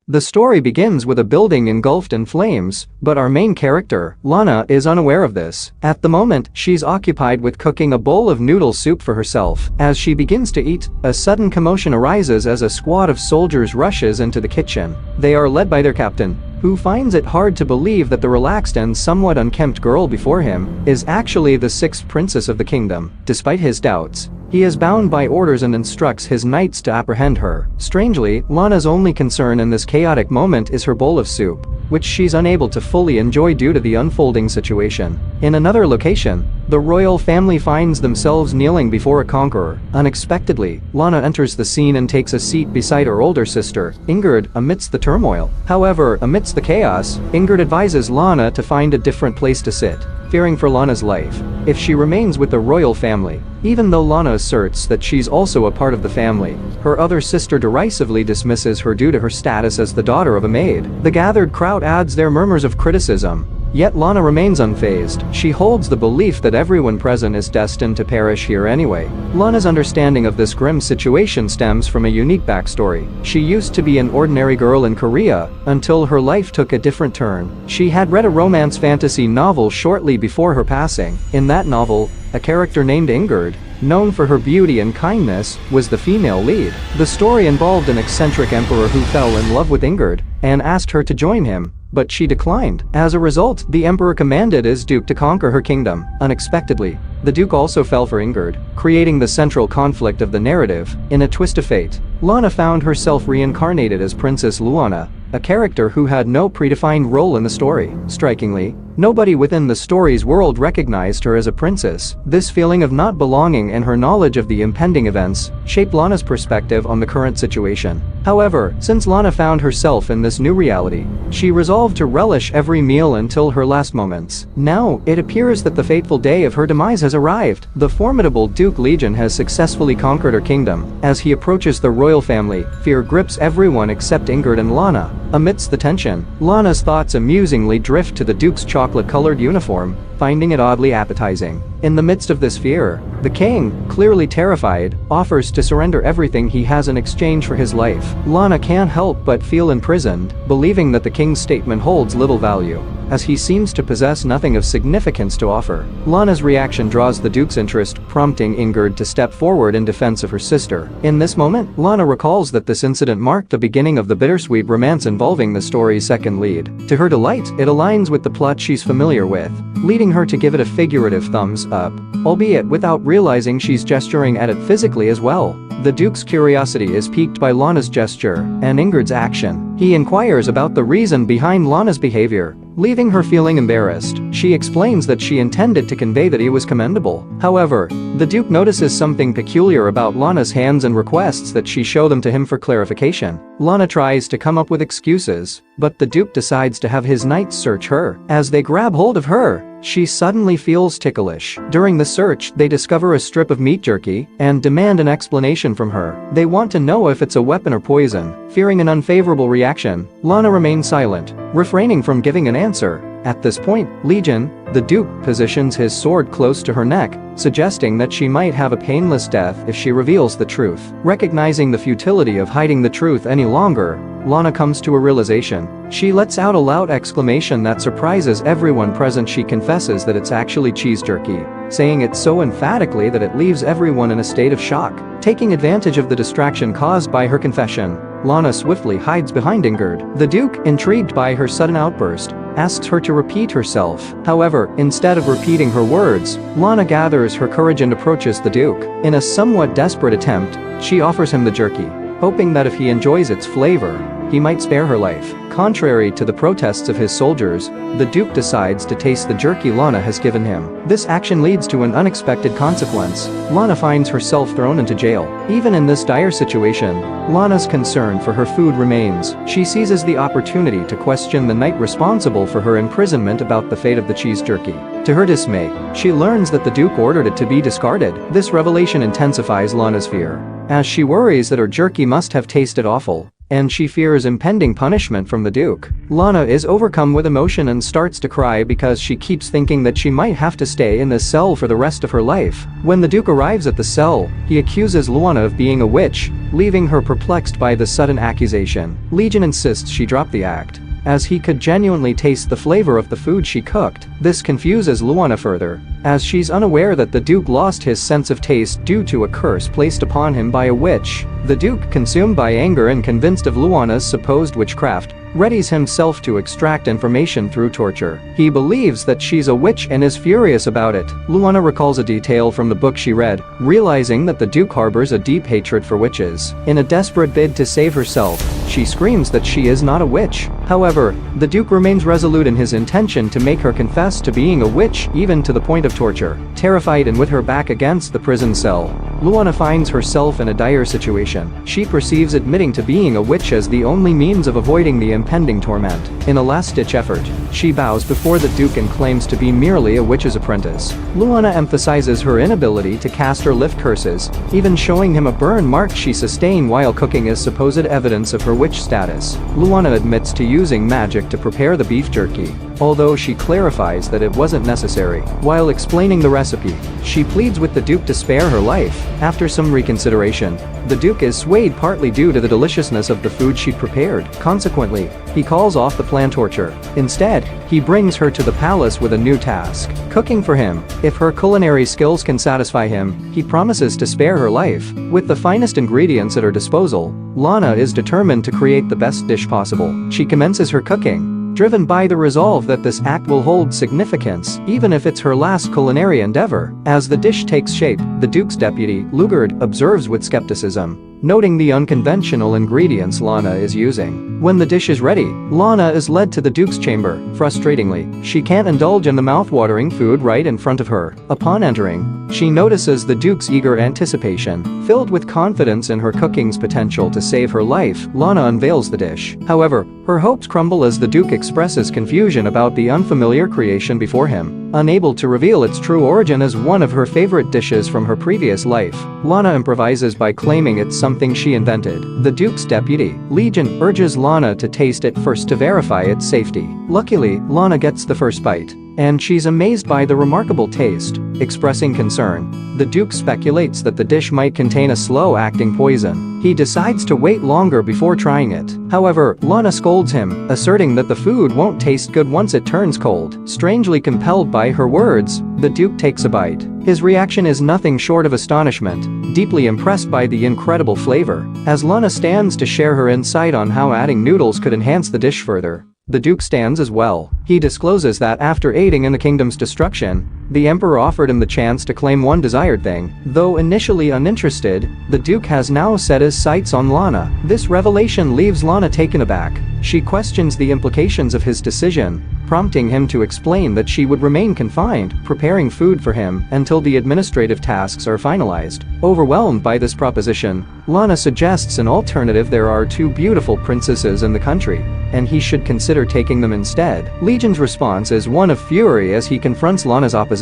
The story begins with a building engulfed in flames, but our main character, Lana, is unaware of this. At the moment, she's occupied with cooking a bowl of noodle soup for herself. As she begins to eat, a sudden commotion arises as a squad of soldiers rushes into the kitchen. They are led by their captain, who finds it hard to believe that the relaxed and somewhat unkempt girl before him is actually the sixth princess of the kingdom. Despite his doubts, he is bound by orders and instructs his knights to apprehend her. Strangely, Lana's only concern in this chaotic moment is her bowl of soup, which she's unable to fully enjoy due to the unfolding situation. In another location, the royal family finds themselves kneeling before a conqueror. Unexpectedly, Lana enters the scene and takes a seat beside her older sister, Ingrid, amidst the turmoil. However, amidst the chaos, Ingrid advises Lana to find a different place to sit, fearing for Lana's life if she remains with the royal family. Even though Lana asserts that she's also a part of the family, her other sister derisively dismisses her due to her status as the daughter of a maid. The gathered crowd adds their murmurs of criticism, yet Lana remains unfazed. She holds the belief that everyone present is destined to perish here anyway. Lana's understanding of this grim situation stems from a unique backstory. She used to be an ordinary girl in Korea until her life took a different turn. She had read a romance fantasy novel shortly before her passing. In that novel, a character named Ingrid, known for her beauty and kindness, was the female lead. The story involved an eccentric emperor who fell in love with Ingrid and asked her to join him, but she declined. As a result, the emperor commanded his duke to conquer her kingdom. Unexpectedly, the duke also fell for Ingrid, creating the central conflict of the narrative. In a twist of fate, Lana found herself reincarnated as Princess Luana, a character who had no predefined role in the story. Strikingly, nobody within the story's world recognized her as a princess. This feeling of not belonging and her knowledge of the impending events shaped Lana's perspective on the current situation. However, since Lana found herself in this new reality, she resolved to relish every meal until her last moments. Now, it appears that the fateful day of her demise has arrived. The formidable Duke Legion has successfully conquered her kingdom. As he approaches the royal family, fear grips everyone except Ingrid and Lana. Amidst the tension, Lana's thoughts amusingly drift to the Duke's chocolate-colored uniform, finding it oddly appetizing. In the midst of this fear, the king, clearly terrified, offers to surrender everything he has in exchange for his life. Lana can't help but feel imprisoned, believing that the king's statement holds little value, as he seems to possess nothing of significance to offer. Lana's reaction draws the Duke's interest, prompting Ingrid to step forward in defense of her sister. In this moment, Lana recalls that this incident marked the beginning of the bittersweet romance involving the story's second lead. To her delight, it aligns with the plot she's familiar with, leading her to give it a figurative thumbs up, albeit without realizing she's gesturing at it physically as well. The Duke's curiosity is piqued by Lana's gesture and Ingrid's action. He inquires about the reason behind Lana's behavior, leaving her feeling embarrassed. She explains that she intended to convey that he was commendable. However, the Duke notices something peculiar about Lana's hands and requests that she show them to him for clarification. Lana tries to come up with excuses, but the Duke decides to have his knights search her. As they grab hold of her, she suddenly feels ticklish. During the search, they discover a strip of meat jerky and demand an explanation from her. They want to know if it's a weapon or poison. Fearing an unfavorable reaction, Lana remains silent, refraining from giving an answer. At this point, Legion, the Duke, positions his sword close to her neck, suggesting that she might have a painless death if she reveals the truth. Recognizing the futility of hiding the truth any longer, Lana comes to a realization. She lets out a loud exclamation that surprises everyone present. She confesses that it's actually cheese jerky, saying it so emphatically that it leaves everyone in a state of shock. Taking advantage of the distraction caused by her confession, Lana swiftly hides behind Ingrid. The Duke, intrigued by her sudden outburst, asks her to repeat herself. However, instead of repeating her words, Lana gathers her courage and approaches the Duke. In a somewhat desperate attempt, she offers him the jerky, hoping that if he enjoys its flavor, he might spare her life. Contrary to the protests of his soldiers, the Duke decides to taste the jerky Lana has given him. This action leads to an unexpected consequence. Lana finds herself thrown into jail. Even in this dire situation, Lana's concern for her food remains. She seizes the opportunity to question the knight responsible for her imprisonment about the fate of the cheese jerky. To her dismay, she learns that the Duke ordered it to be discarded. This revelation intensifies Lana's fear, as she worries that her jerky must have tasted awful. and she fears impending punishment from the Duke. Lana is overcome with emotion and starts to cry because she keeps thinking that she might have to stay in this cell for the rest of her life. When the Duke arrives at the cell, he accuses Luana of being a witch, leaving her perplexed by the sudden accusation. Legion insists she drop the act, as he could genuinely taste the flavor of the food she cooked. This confuses Luana further, as she's unaware that the Duke lost his sense of taste due to a curse placed upon him by a witch. The Duke, consumed by anger and convinced of Luana's supposed witchcraft, readies himself to extract information through torture. He believes that she's a witch and is furious about it. Luana recalls a detail from the book she read, realizing that the Duke harbors a deep hatred for witches. In a desperate bid to save herself, she screams that she is not a witch. However, the Duke remains resolute in his intention to make her confess to being a witch, even to the point of torture. Terrified and with her back against the prison cell, Luana finds herself in a dire situation. She perceives admitting to being a witch as the only means of avoiding the impending torment. In a last-ditch effort, she bows before the Duke and claims to be merely a witch's apprentice. Luana emphasizes her inability to cast or lift curses, even showing him a burn mark she sustained while cooking as supposed evidence of her witch status. Luana admits to using magic to prepare the beef jerky, although she clarifies that it wasn't necessary. While explaining the recipe, she pleads with the Duke to spare her life. After some reconsideration, the Duke is swayed partly due to the deliciousness of the food she'd prepared. Consequently, he calls off the planned torture. Instead, he brings her to the palace with a new task: cooking for him. If her culinary skills can satisfy him, he promises to spare her life. With the finest ingredients at her disposal, Lana is determined to create the best dish possible. She commences her cooking, driven by the resolve that this act will hold significance, even if it's her last culinary endeavor. As the dish takes shape, the Duke's deputy, Lugard, observes with skepticism, noting the unconventional ingredients Lana is using. When the dish is ready, Lana is led to the Duke's chamber. Frustratingly, she can't indulge in the mouth-watering food right in front of her. Upon entering, she notices the Duke's eager anticipation. Filled with confidence in her cooking's potential to save her life, Lana unveils the dish. However, her hopes crumble as the Duke expresses confusion about the unfamiliar creation before him. Unable to reveal its true origin as one of her favorite dishes from her previous life, Lana improvises by claiming it's something she invented. The Duke's deputy, Legion, urges Lana to taste it first to verify its safety. Luckily, Lana gets the first bite, and she's amazed by the remarkable taste. Expressing concern, the Duke speculates that the dish might contain a slow-acting poison. He decides to wait longer before trying it. However, Lana scolds him, asserting that the food won't taste good once it turns cold. Strangely compelled by her words, the Duke takes a bite. His reaction is nothing short of astonishment, deeply impressed by the incredible flavor. As Lana stands to share her insight on how adding noodles could enhance the dish further, the Duke stands as well. He discloses that after aiding in the kingdom's destruction, the Emperor offered him the chance to claim one desired thing. Though initially uninterested, the Duke has now set his sights on Lana. This revelation leaves Lana taken aback. She questions the implications of his decision, prompting him to explain that she would remain confined, preparing food for him until the administrative tasks are finalized. Overwhelmed by this proposition, Lana suggests an alternative. There are two beautiful princesses in the country, and he should consider taking them instead. Legion's response is one of fury as he confronts Lana's opposition.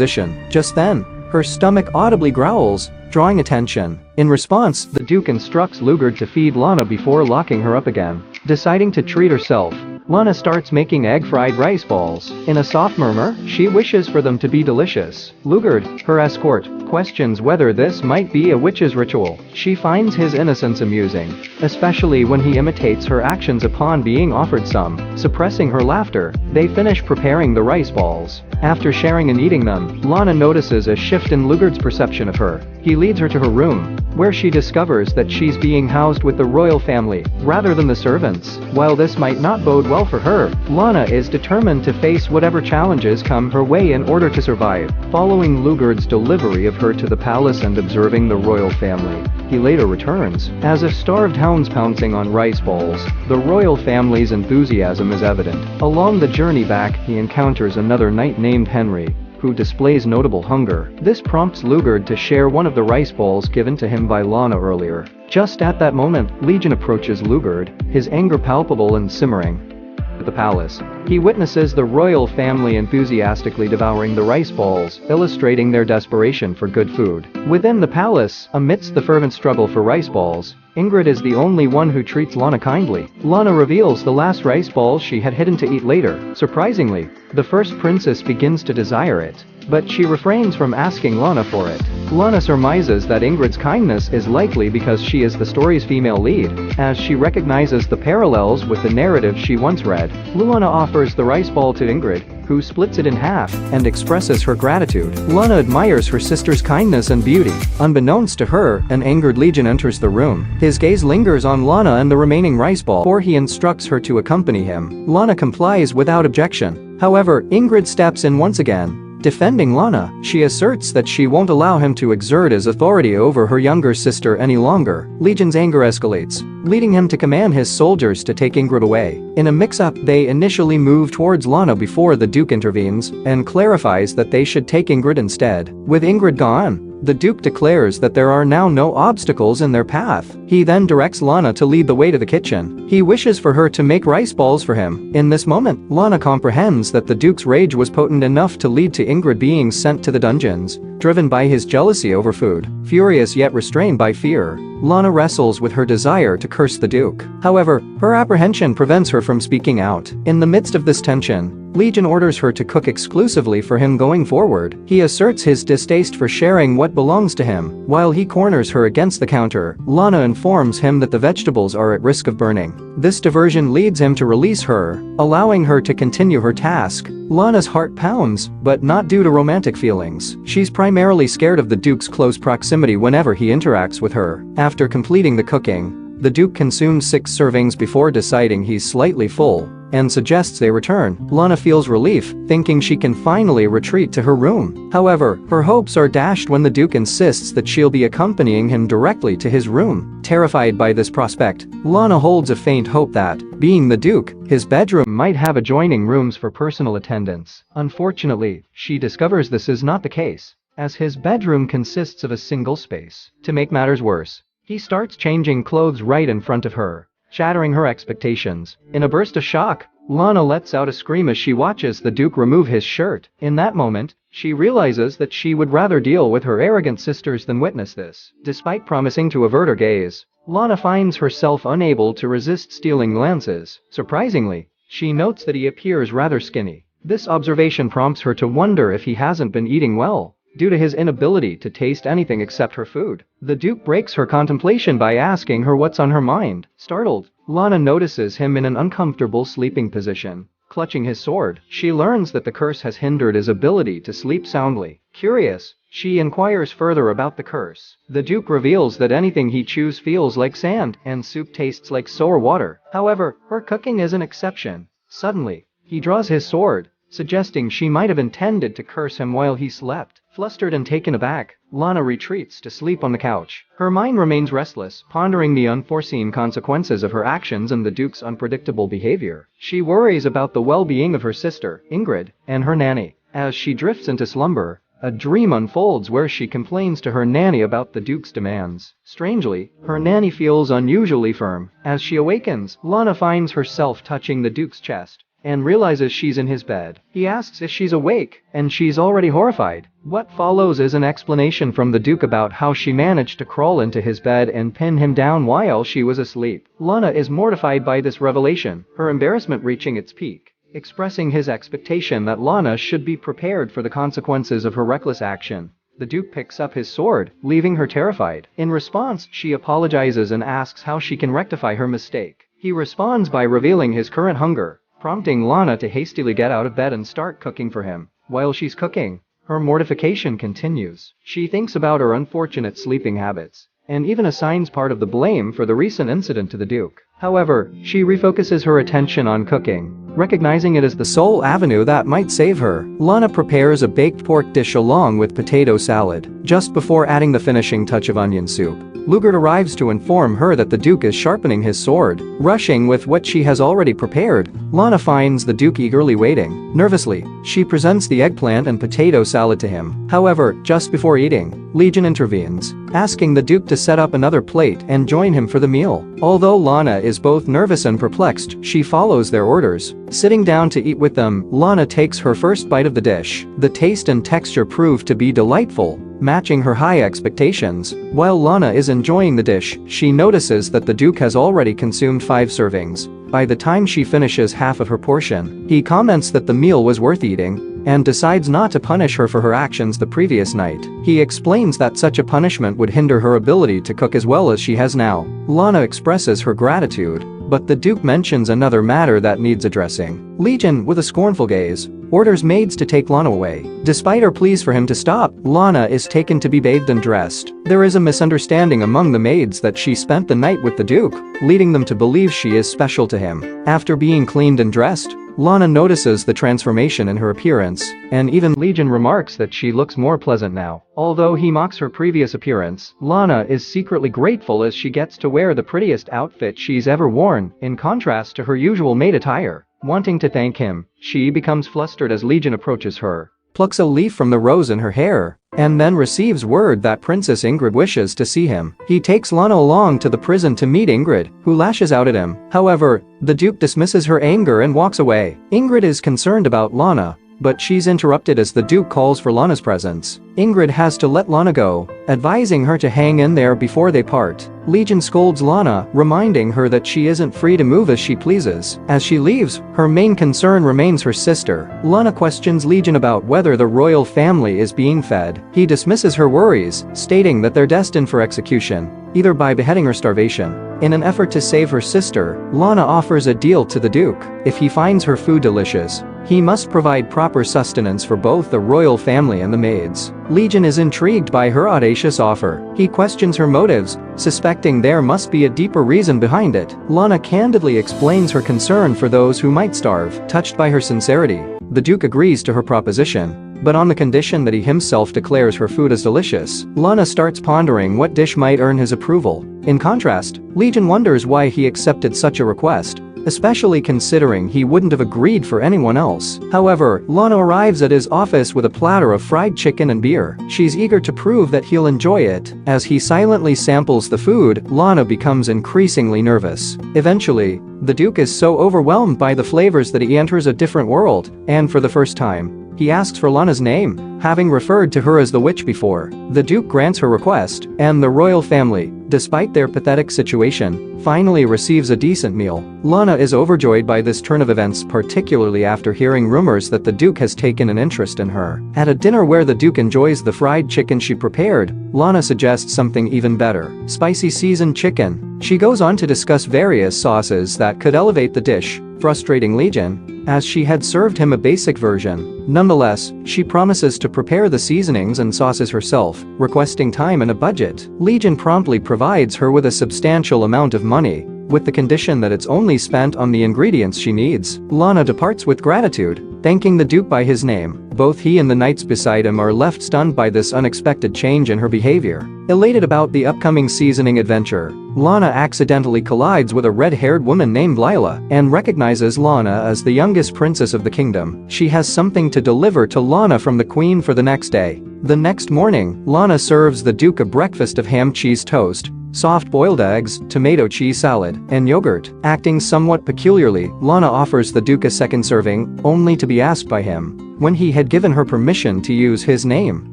Just then, her stomach audibly growls, drawing attention. In response, the Duke instructs Lugard to feed Lana before locking her up again. Deciding to treat herself, Lana starts making egg-fried rice balls. In a soft murmur, she wishes for them to be delicious. Lugard, her escort, questions whether this might be a witch's ritual. She finds his innocence amusing, especially when he imitates her actions upon being offered some. Suppressing her laughter, they finish preparing the rice balls. After sharing and eating them, Lana notices a shift in Lugard's perception of her. He leads her to her room, where she discovers that she's being housed with the royal family, rather than the servants. While this might not bode well for her, Lana is determined to face whatever challenges come her way in order to survive. Following Lugard's delivery of her to the palace and observing the royal family, he later returns, as if starved hounds pouncing on rice balls. The royal family's enthusiasm is evident. Along the journey back, he encounters another knight named Henry, who displays notable hunger. This prompts Lugard to share one of the rice balls given to him by Lana earlier. Just at that moment, Legion approaches Lugard, his anger palpable and simmering. At the palace, he witnesses the royal family enthusiastically devouring the rice balls, illustrating their desperation for good food. Within the palace, amidst the fervent struggle for rice balls, Ingrid is the only one who treats Lana kindly. Lana reveals the last rice ball she had hidden to eat later. Surprisingly, the first princess begins to desire it, but she refrains from asking Lana for it. Lana surmises that Ingrid's kindness is likely because she is the story's female lead, as she recognizes the parallels with the narrative she once read. Lana offers the rice ball to Ingrid, who splits it in half and expresses her gratitude. Lana admires her sister's kindness and beauty. Unbeknownst to her, an angered Legion enters the room. His gaze lingers on Lana and the remaining rice ball before he instructs her to accompany him. Lana complies without objection. However, Ingrid steps in once again. Defending Lana, she asserts that she won't allow him to exert his authority over her younger sister any longer. Legion's anger escalates, leading him to command his soldiers to take Ingrid away. In a mix-up, they initially move towards Lana before the Duke intervenes and clarifies that they should take Ingrid instead. With Ingrid gone, the Duke declares that there are now no obstacles in their path. He then directs Lana to lead the way to the kitchen. He wishes for her to make rice balls for him. In this moment, Lana comprehends that the Duke's rage was potent enough to lead to Ingrid being sent to the dungeons, driven by his jealousy over food. Furious yet restrained by fear, Lana wrestles with her desire to curse the Duke. However, her apprehension prevents her from speaking out. In the midst of this tension, Legion orders her to cook exclusively for him going forward. He asserts his distaste for sharing what belongs to him. While he corners her against the counter, Lana informs him that the vegetables are at risk of burning. This diversion leads him to release her, allowing her to continue her task. Lana's heart pounds, but not due to romantic feelings. She's primarily scared of the Duke's close proximity whenever he interacts with her. After completing the cooking, the Duke consumes 6 servings before deciding he's slightly full and suggests they return. Lana feels relief, thinking she can finally retreat to her room. However, her hopes are dashed when the Duke insists that she'll be accompanying him directly to his room. Terrified by this prospect, Lana holds a faint hope that, being the Duke, his bedroom might have adjoining rooms for personal attendance. Unfortunately, she discovers this is not the case, as his bedroom consists of a single space. To make matters worse, he starts changing clothes right in front of her, shattering her expectations. In a burst of shock, Lana lets out a scream as she watches the Duke remove his shirt. In that moment, she realizes that she would rather deal with her arrogant sisters than witness this. Despite promising to avert her gaze, Lana finds herself unable to resist stealing glances. Surprisingly, she notes that he appears rather skinny. This observation prompts her to wonder if he hasn't been eating well, due to his inability to taste anything except her food. The Duke breaks her contemplation by asking her what's on her mind. Startled, Lana notices him in an uncomfortable sleeping position, clutching his sword. She learns that the curse has hindered his ability to sleep soundly. Curious, she inquires further about the curse. The Duke reveals that anything he chews feels like sand, and soup tastes like sour water. However, her cooking is an exception. Suddenly, he draws his sword, suggesting she might have intended to curse him while he slept. Flustered and taken aback, Lana retreats to sleep on the couch. Her mind remains restless, pondering the unforeseen consequences of her actions and the Duke's unpredictable behavior. She worries about the well-being of her sister, Ingrid, and her nanny. As she drifts into slumber, a dream unfolds where she complains to her nanny about the Duke's demands. Strangely, her nanny feels unusually firm. As she awakens, Lana finds herself touching the Duke's chest and realizes she's in his bed. He asks if she's awake, and she's already horrified. What follows is an explanation from the Duke about how she managed to crawl into his bed and pin him down while she was asleep. Lana is mortified by this revelation, her embarrassment reaching its peak, expressing his expectation that Lana should be prepared for the consequences of her reckless action. The Duke picks up his sword, leaving her terrified. In response, she apologizes and asks how she can rectify her mistake. He responds by revealing his current hunger, prompting Lana to hastily get out of bed and start cooking for him. While she's cooking, her mortification continues. She thinks about her unfortunate sleeping habits, and even assigns part of the blame for the recent incident to the Duke. However, she refocuses her attention on cooking, recognizing it as the sole avenue that might save her. Lana prepares a baked pork dish along with potato salad. Just before adding the finishing touch of onion soup, Lugert arrives to inform her that the Duke is sharpening his sword. Rushing with what she has already prepared, Lana finds the Duke eagerly waiting. Nervously, she presents the eggplant and potato salad to him. However, just before eating, Legion intervenes, asking the Duke to set up another plate and join him for the meal. Although Lana is both nervous and perplexed, she follows their orders. Sitting down to eat with them, Lana takes her first bite of the dish. The taste and texture prove to be delightful, matching her high expectations. While Lana is enjoying the dish, she notices that the Duke has already consumed 5 servings. By the time she finishes half of her portion, he comments that the meal was worth eating and decides not to punish her for her actions the previous night. He explains that such a punishment would hinder her ability to cook as well as she has now. Lana expresses her gratitude, but the Duke mentions another matter that needs addressing. Legion, with a scornful gaze, orders maids to take Lana away. Despite her pleas for him to stop, Lana is taken to be bathed and dressed. There is a misunderstanding among the maids that she spent the night with the Duke, leading them to believe she is special to him. After being cleaned and dressed, Lana notices the transformation in her appearance, and even Legion remarks that she looks more pleasant now. Although he mocks her previous appearance, Lana is secretly grateful as she gets to wear the prettiest outfit she's ever worn, in contrast to her usual maid attire. Wanting to thank him, she becomes flustered as Legion approaches her, plucks a leaf from the rose in her hair, and then receives word that Princess Ingrid wishes to see him. He takes Lana along to the prison to meet Ingrid, who lashes out at him. However, the Duke dismisses her anger and walks away. Ingrid is concerned about Lana, but she's interrupted as the Duke calls for Lana's presence. Ingrid has to let Lana go, advising her to hang in there before they part. Legion scolds Lana, reminding her that she isn't free to move as she pleases. As she leaves, her main concern remains her sister. Lana questions Legion about whether the royal family is being fed. He dismisses her worries, stating that they're destined for execution, either by beheading or starvation. In an effort to save her sister, Lana offers a deal to the Duke. If he finds her food delicious, he must provide proper sustenance for both the royal family and the maids. Legion is intrigued by her audacious offer. He questions her motives, suspecting there must be a deeper reason behind it. Lana candidly explains her concern for those who might starve. Touched by her sincerity, the Duke agrees to her proposition, but on the condition that he himself declares her food as delicious. Lana starts pondering what dish might earn his approval. In contrast, Legion wonders why he accepted such a request, especially considering he wouldn't have agreed for anyone else. However, Lana arrives at his office with a platter of fried chicken and beer. She's eager to prove that he'll enjoy it. As he silently samples the food, Lana becomes increasingly nervous. Eventually, the Duke is so overwhelmed by the flavors that he enters a different world, and for the first time, he asks for Lana's name, having referred to her as the witch before. The Duke grants her request, and the royal family, despite their pathetic situation, finally receives a decent meal. Lana is overjoyed by this turn of events, particularly after hearing rumors that the Duke has taken an interest in her. At a dinner where the Duke enjoys the fried chicken she prepared, Lana suggests something even better: spicy seasoned chicken. She goes on to discuss various sauces that could elevate the dish, frustrating Legion, as she had served him a basic version. Nonetheless, she promises to prepare the seasonings and sauces herself, requesting time and a budget. Legion promptly provides her with a substantial amount of money, with the condition that it's only spent on the ingredients she needs. Lana departs with gratitude, thanking the Duke by his name. Both he and the knights beside him are left stunned by this unexpected change in her behavior. Elated about the upcoming seasoning adventure, Lana accidentally collides with a red-haired woman named Lila and recognizes Lana as the youngest princess of the kingdom. She has something to deliver to Lana from the queen for the next day. The next morning, Lana serves the Duke a breakfast of ham cheese toast, soft-boiled eggs, tomato cheese salad, and yogurt. Acting somewhat peculiarly, Lana offers the Duke a second serving, only to be asked by him when he had given her permission to use his name.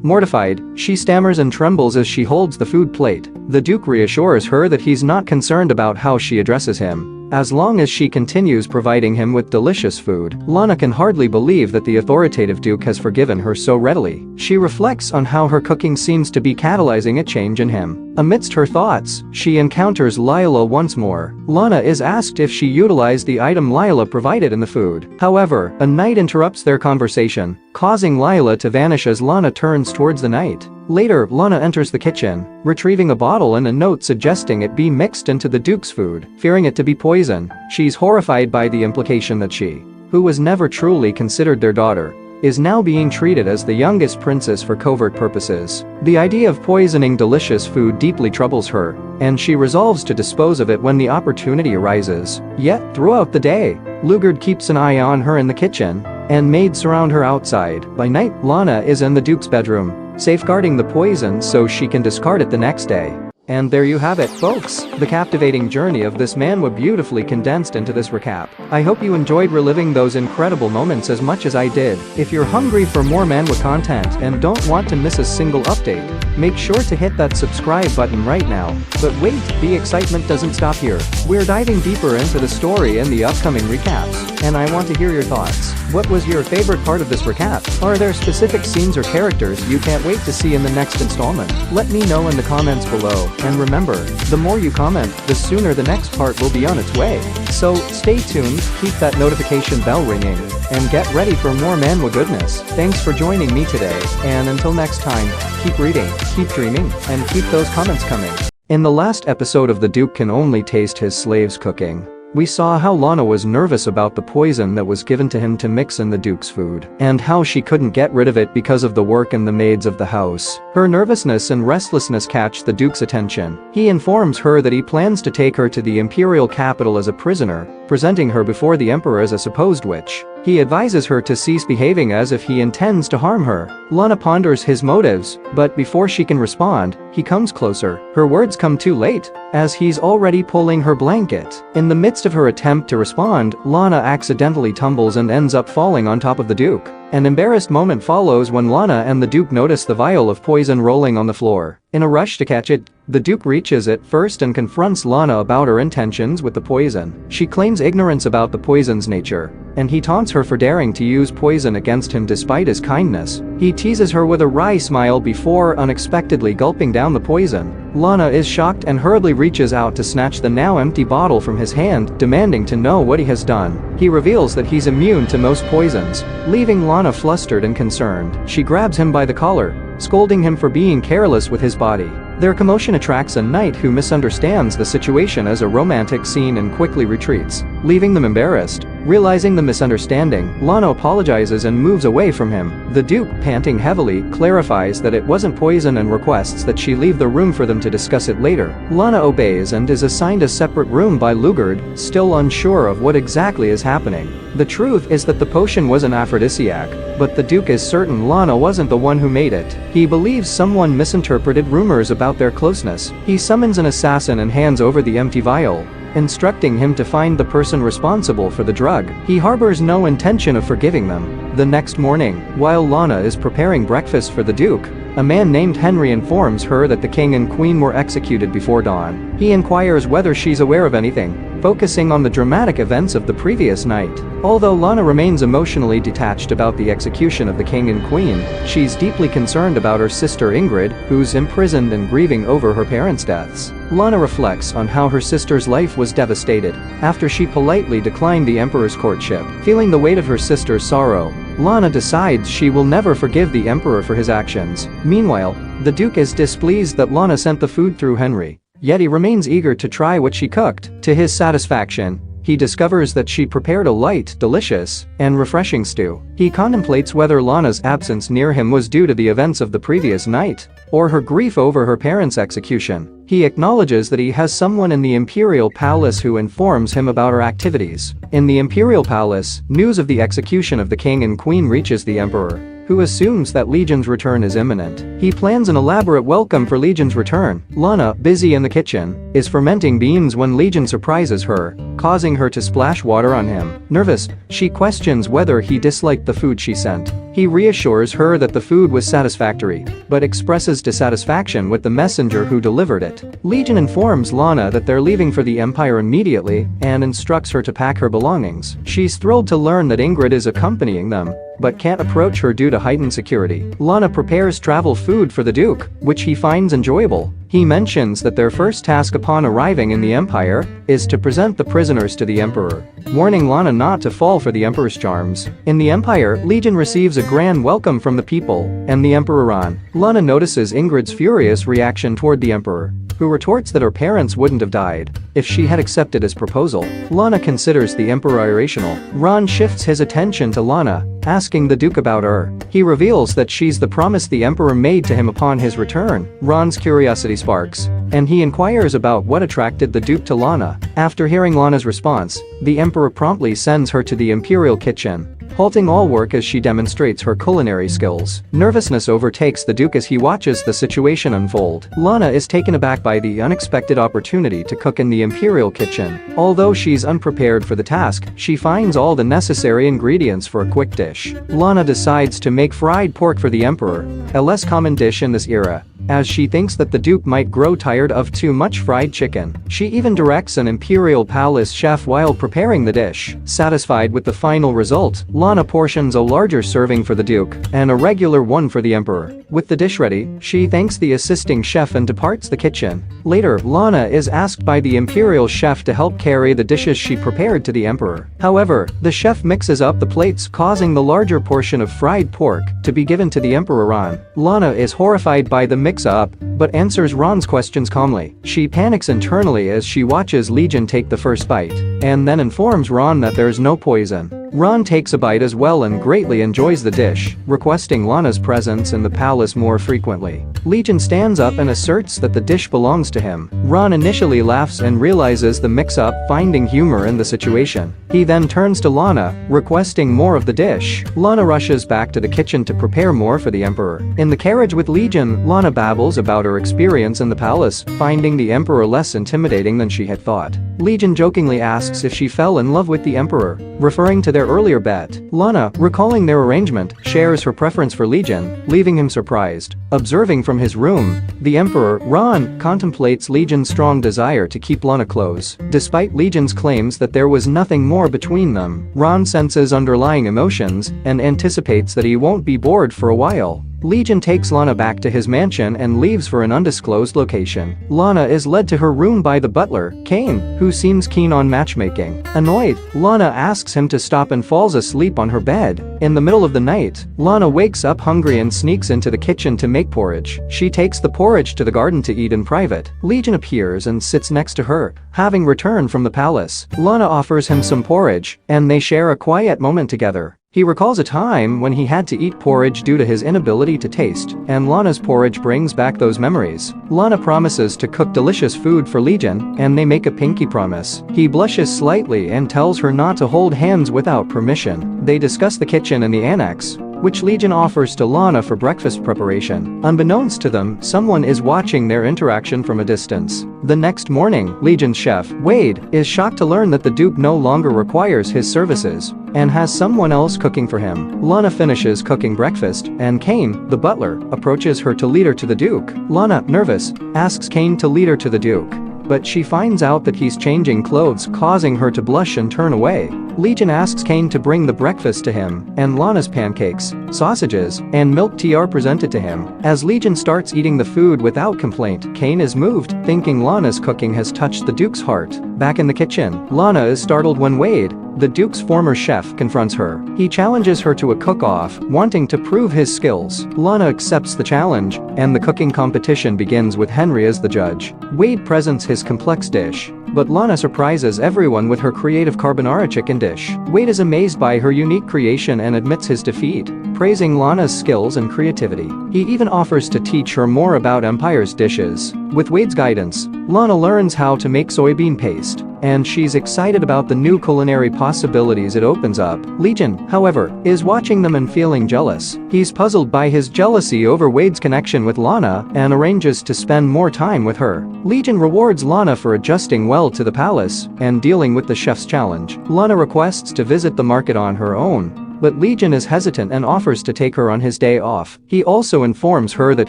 Mortified, she stammers and trembles as she holds the food plate. The Duke reassures her that he's not concerned about how she addresses him, as long as she continues providing him with delicious food. Lana can hardly believe that the authoritative Duke has forgiven her so readily. She reflects on how her cooking seems to be catalyzing a change in him. Amidst her thoughts, she encounters Lila once more. Lana is asked if she utilized the item Lila provided in the food. However, a knight interrupts their conversation, causing Lila to vanish as Lana turns towards the knight. Later, Lana enters the kitchen, retrieving a bottle and a note suggesting it be mixed into the Duke's food. Fearing it to be poison, she's horrified by the implication that she, who was never truly considered their daughter, is now being treated as the youngest princess for covert purposes. The idea of poisoning delicious food deeply troubles her, and she resolves to dispose of it when the opportunity arises. Yet, throughout the day, Lugard keeps an eye on her in the kitchen, and maids surround her outside. By night, Lana is in the Duke's bedroom, safeguarding the poison so she can discard it the next day. And there you have it, folks, the captivating journey of this manhwa beautifully condensed into this recap. I hope you enjoyed reliving those incredible moments as much as I did. If you're hungry for more manhwa content and don't want to miss a single update, make sure to hit that subscribe button right now. But wait, the excitement doesn't stop here. We're diving deeper into the story in the upcoming recaps, and I want to hear your thoughts. What was your favorite part of this recap? Are there specific scenes or characters you can't wait to see in the next installment? Let me know in the comments below. And remember, the more you comment, the sooner the next part will be on its way. So, stay tuned, keep that notification bell ringing, and get ready for more manhwa goodness. Thanks for joining me today, and until next time, keep reading, keep dreaming, and keep those comments coming. In the last episode of The Duke Can Only Taste His Slaves Cooking, we saw how Lana was nervous about the poison that was given to him to mix in the Duke's food, and how she couldn't get rid of it because of the work and the maids of the house. Her nervousness and restlessness catch the Duke's attention. He informs her that he plans to take her to the imperial capital as a prisoner, presenting her before the emperor as a supposed witch. He advises her to cease behaving as if he intends to harm her. Lana ponders his motives, but before she can respond, he comes closer. Her words come too late, as he's already pulling her blanket. In the midst of her attempt to respond, Lana accidentally tumbles and ends up falling on top of the Duke. An embarrassed moment follows when Lana and the Duke notice the vial of poison rolling on the floor. In a rush to catch it, the Duke reaches it first and confronts Lana about her intentions with the poison. She claims ignorance about the poison's nature, and he taunts her for daring to use poison against him despite his kindness. He teases her with a wry smile before unexpectedly gulping down the poison. Lana is shocked and hurriedly reaches out to snatch the now empty bottle from his hand, demanding to know what he has done. He reveals that he's immune to most poisons, leaving Lana flustered and concerned. She grabs him by the collar, scolding him for being careless with his body. Their commotion attracts a knight who misunderstands the situation as a romantic scene and quickly retreats, leaving them embarrassed. Realizing the misunderstanding, Lana apologizes and moves away from him. The Duke, panting heavily, clarifies that it wasn't poison and requests that she leave the room for them to discuss it later. Lana obeys and is assigned a separate room by Lugard, still unsure of what exactly is happening. The truth is that the potion was an aphrodisiac, but the Duke is certain Lana wasn't the one who made it. He believes someone misinterpreted rumors about their closeness. He summons an assassin and hands over the empty vial, instructing him to find the person responsible for the drug. He harbors no intention of forgiving them. The next morning, while Lana is preparing breakfast for the Duke, a man named Henry informs her that the king and queen were executed before dawn. He inquires whether she's aware of anything, focusing on the dramatic events of the previous night. Although Lana remains emotionally detached about the execution of the king and queen, she's deeply concerned about her sister Ingrid, who's imprisoned and grieving over her parents' deaths. Lana reflects on how her sister's life was devastated after she politely declined the emperor's courtship. Feeling the weight of her sister's sorrow, Lana decides she will never forgive the emperor for his actions. Meanwhile, the Duke is displeased that Lana sent the food through Henry, yet he remains eager to try what she cooked. To his satisfaction, he discovers that she prepared a light, delicious, and refreshing stew. He contemplates whether Lana's absence near him was due to the events of the previous night, or her grief over her parents' execution. He acknowledges that he has someone in the imperial palace who informs him about her activities. In the imperial palace, news of the execution of the king and queen reaches the emperor, who assumes that Legion's return is imminent. He plans an elaborate welcome for Legion's return. Lana, busy in the kitchen, is fermenting beans when Legion surprises her, causing her to splash water on him. Nervous, she questions whether he disliked the food she sent. He reassures her that the food was satisfactory, but expresses dissatisfaction with the messenger who delivered it. Legion informs Lana that they're leaving for the Empire immediately and instructs her to pack her belongings. She's thrilled to learn that Ingrid is accompanying them, but can't approach her due to heightened security. Lana prepares travel food for the Duke, which he finds enjoyable. He mentions that their first task upon arriving in the Empire is to present the prisoners to the Emperor, warning Lana not to fall for the Emperor's charms. In the Empire, Legion receives a grand welcome from the people and the Emperor. Lana notices Ingrid's furious reaction toward the Emperor, who retorts that her parents wouldn't have died if she had accepted his proposal. Lana considers the emperor irrational. Ron shifts his attention to Lana, asking the Duke about her. He reveals that she's the promise the emperor made to him upon his return. Ron's curiosity sparks, and he inquires about what attracted the Duke to Lana. After hearing Lana's response, the emperor promptly sends her to the imperial kitchen, halting all work as she demonstrates her culinary skills. Nervousness overtakes the Duke as he watches the situation unfold. Lana is taken aback by the unexpected opportunity to cook in the imperial kitchen. Although she's unprepared for the task, she finds all the necessary ingredients for a quick dish. Lana decides to make fried pork for the emperor, a less common dish in this era, as she thinks that the Duke might grow tired of too much fried chicken. She even directs an imperial palace chef while preparing the dish. Satisfied with the final result, Lana portions a larger serving for the Duke and a regular one for the emperor. With the dish ready, she thanks the assisting chef and departs the kitchen. Later, Lana is asked by the imperial chef to help carry the dishes she prepared to the emperor. However, the chef mixes up the plates, causing the larger portion of fried pork to be given to the emperor Ron. Lana is horrified by the mix-up, but answers Ron's questions calmly. She panics internally as she watches Legion take the first bite, and then informs Ron that there's no poison. Ron takes a bite as well and greatly enjoys the dish, requesting Lana's presence in the palace more frequently. Legion stands up and asserts that the dish belongs to him. Ron initially laughs and realizes the mix-up, finding humor in the situation. He then turns to Lana, requesting more of the dish. Lana rushes back to the kitchen to prepare more for the emperor. In the carriage with Legion, Lana babbles about her experience in the palace, finding the emperor less intimidating than she had thought. Legion jokingly asks if she fell in love with the emperor, referring to their earlier bet. Lana, recalling their arrangement, shares her preference for Legion, leaving him surprised. Observing from his room, the emperor, Ron, contemplates Legion's strong desire to keep Lana close. Despite Legion's claims that there was nothing more between them, Ron senses underlying emotions and anticipates that he won't be bored for a while. Legion takes Lana back to his mansion and leaves for an undisclosed location. Lana is led to her room by the butler, Kane, who seems keen on matchmaking. Annoyed, Lana asks him to stop and falls asleep on her bed. In the middle of the night, Lana wakes up hungry and sneaks into the kitchen to make porridge. She takes the porridge to the garden to eat in private. Legion appears and sits next to her, having returned from the palace. Lana offers him some porridge, and they share a quiet moment together. He recalls a time when he had to eat porridge due to his inability to taste, and Lana's porridge brings back those memories. Lana promises to cook delicious food for Legion, and they make a pinky promise. He blushes slightly and tells her not to hold hands without permission. They discuss the kitchen and the annex, which Legion offers to Lana for breakfast preparation. Unbeknownst to them, someone is watching their interaction from a distance. The next morning, Legion's chef, Wade, is shocked to learn that the Duke no longer requires his services and has someone else cooking for him. Lana finishes cooking breakfast, and Kane, the butler, approaches her to lead her to the Duke. Lana, nervous, asks Kane to lead her to the Duke, but she finds out that he's changing clothes, causing her to blush and turn away. Legion asks Kane to bring the breakfast to him, and Lana's pancakes, sausages, and milk tea are presented to him. As Legion starts eating the food without complaint, Kane is moved, thinking Lana's cooking has touched the Duke's heart. Back in the kitchen, Lana is startled when Wade, the Duke's former chef, confronts her. He challenges her to a cook-off, wanting to prove his skills. Lana accepts the challenge, and the cooking competition begins with Henry as the judge. Wade presents his complex dish, but Lana surprises everyone with her creative carbonara chicken dish. Wade is amazed by her unique creation and admits his defeat, praising Lana's skills and creativity. He even offers to teach her more about Empire's dishes. With Wade's guidance, Lana learns how to make soybean paste, and she's excited about the new culinary possibilities it opens up. Legion, however, is watching them and feeling jealous. He's puzzled by his jealousy over Wade's connection with Lana and arranges to spend more time with her. Legion rewards Lana for adjusting well to the palace and dealing with the chef's challenge. Lana requests to visit the market on her own, but Legion is hesitant and offers to take her on his day off. He also informs her that